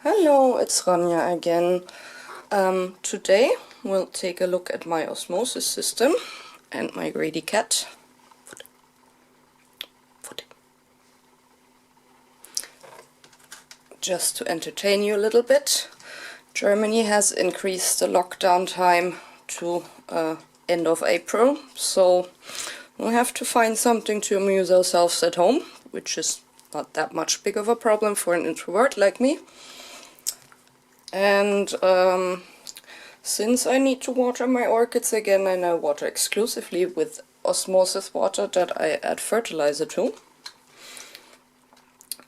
Hello, it's Rania again. Today we'll take a look at my osmosis system and my greedy cat. Just to entertain you a little bit, Germany has increased the lockdown time to end of April, so we'll have to find something to amuse ourselves at home, which is not that much big of a problem for an introvert like me. And since I need to water my orchids again, and I water exclusively with osmosis water that I add fertilizer to,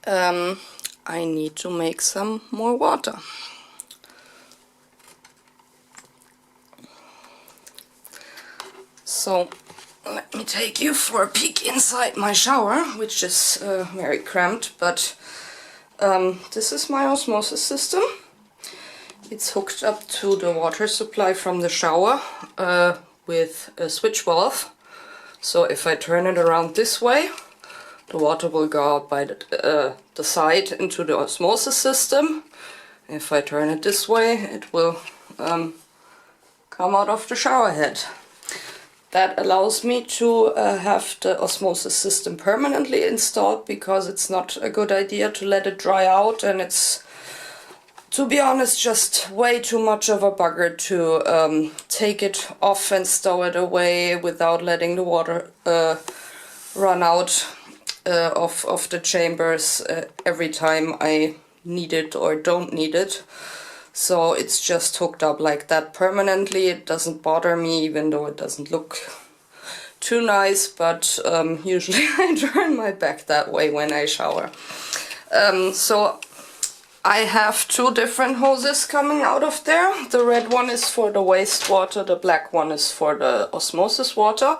I need to make some more water. So let me take you for a peek inside my shower, which is very cramped, but this is my osmosis system. It's hooked up to the water supply from the shower with a switch valve. So if I turn it around this way, the water will go out by the side into the osmosis system. If I turn it this way, it will come out of the shower head. That allows me to have the osmosis system permanently installed, because it's not a good idea to let it dry out, and it's, to be honest, just way too much of a bugger to take it off and stow it away without letting the water run out of the chambers every time I need it or don't need it. So it's just hooked up like that permanently. It doesn't bother me, even though it doesn't look too nice, but usually I turn my back that way when I shower. So I have two different hoses coming out of there. The red one is for the wastewater, the black one is for the osmosis water.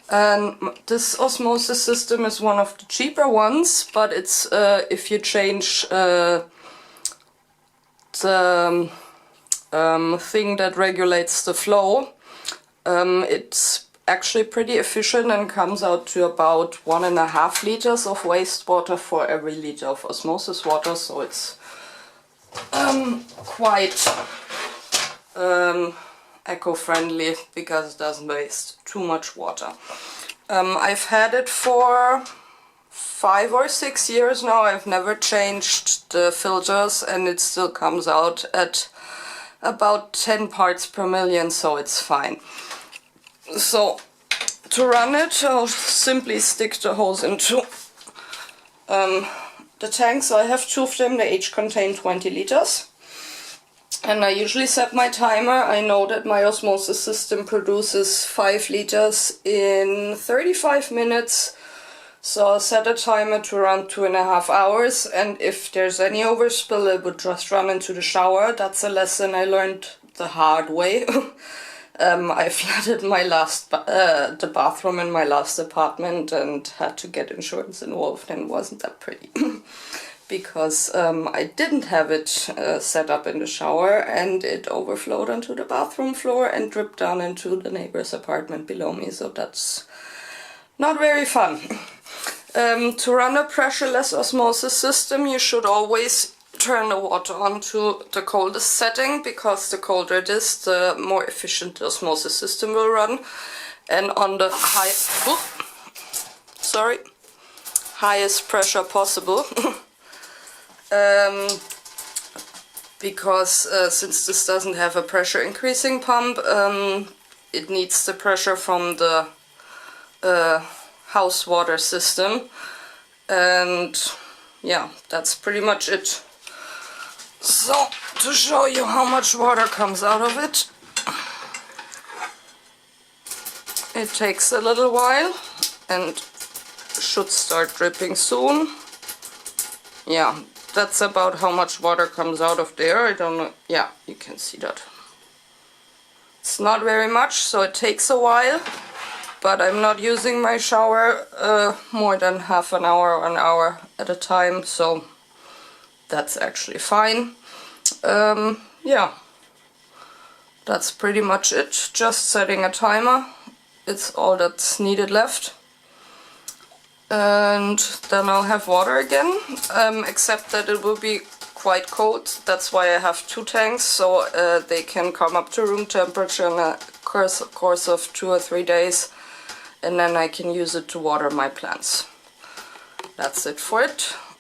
And this osmosis system is one of the cheaper ones, but it's if you change the thing that regulates the flow, it's actually pretty efficient and comes out to about 1.5 liters of wastewater for every liter of osmosis water, so it's quite eco-friendly because it doesn't waste too much water. I've had it for 5 or 6 years now. I've never changed the filters, and it still comes out at about 10 parts per million, so it's fine. So to run it, I'll simply stick the hose into the tanks. I have two of them, they each contain 20 liters. And I usually set my timer. I know that my osmosis system produces 5 liters in 35 minutes. So I'll set a timer to around 2.5 hours, and if there's any overspill, it would just run into the shower. That's a lesson I learned the hard way. I flooded my the bathroom in my last apartment and had to get insurance involved, and it wasn't that pretty. Because I didn't have it set up in the shower, and it overflowed onto the bathroom floor and dripped down into the neighbor's apartment below me, so that's not very fun. To run a pressureless osmosis system, you should always turn the water on to the coldest setting, because the colder it is, the more efficient the osmosis system will run. And on the highest pressure possible. Because since this doesn't have a pressure increasing pump, it needs the pressure from the house water system, and yeah, that's pretty much it. So to show you how much water comes out of it, it takes a little while and should start dripping soon. Yeah, that's about how much water comes out of there. I don't know, yeah, you can see that. It's not very much, so it takes a while. But I'm not using my shower more than half an hour or an hour at a time, so that's actually fine. Yeah, that's pretty much it. Just setting a timer. It's all that's needed left. And then I'll have water again, except that it will be quite cold. That's why I have 2 tanks, so they can come up to room temperature in a course of 2 or 3 days, and then I can use it to water my plants. That's it for it.